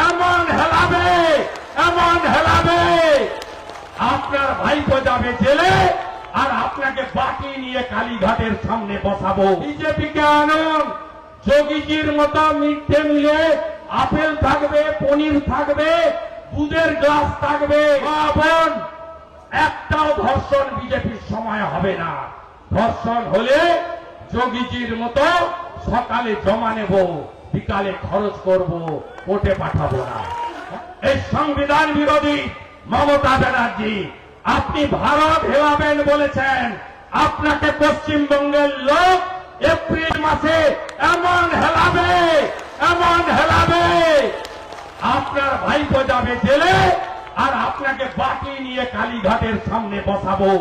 এমন হেলাবে, এমন হেলাবে, আপনার ভাইপো যাবে জেলে আর আপনাকে বাটি নিয়ে কালীঘাটের সামনে বসাবো। বিজেপিকে আনুন, যোগীজির মতো মিড ডে মিলে আপেল থাকবে, পনির থাকবে, দুধের গ্লাস থাকবে। মা বোন, একটাও ধর্ষণ বিজেপির সময় হবে না। ধর্ষণ হলে যোগীজির মতো সকালে জমা নেব, বিকালে খরচ করব, কোর্টে পাঠাবো না। এই সংবিধান বিরোধী মমতা ব্যানার্জি, আপনি ভারত হেলাবেন বলেছেন, আপনাকে পশ্চিমবঙ্গের লোক এপ্রিল মাসে এমন হেলাবে, এমন হেলাবে, আপনার ভাইপো যাবে জেলে আর আপনাকে বাটি নিয়ে কালীঘাটের সামনে বসাবো।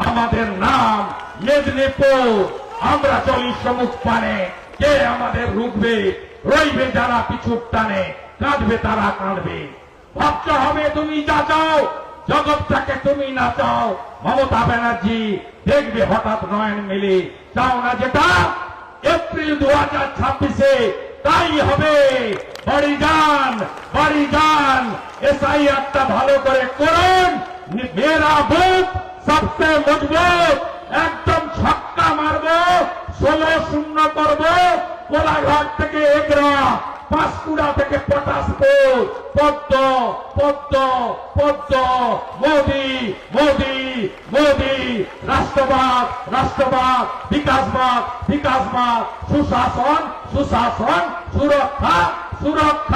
আমাদের নাম মেদিনীপুর, আমরা চলি সমুখ পানে, কে আমাদের রুখবে? রইবে যারা পিছুর টানে, কাঁদবে তারা কাঁদবে। ভাবতে হবে তুমি যা চাও, জগৎটাকে তুমি না চাও। মমতা ব্যানার্জি দেখবে হঠাৎ নয়ন মেলে, চাও না যেটা এপ্রিল 2026-এ তাই হবে। বাড়ি যান, বাড়ি যান, এসআইআরটা ভালো করে করুন। মেরা বুথ সবচেয়ে মজবুত, একদম ছক্কা মারবো, 16-0 করবো। কোলাঘাট থেকে এগরা, পাঁশকুড়া থেকে পটাশপুর, পদ্ম পদ্ম পদ্ম, মোদি মোদি মোদি, রাষ্ট্রবাদ রাষ্ট্রবাদ, বিকাশবাদ বিকাশবাদ, সুশাসন সুশাসন, সুরক্ষা সুরক্ষা।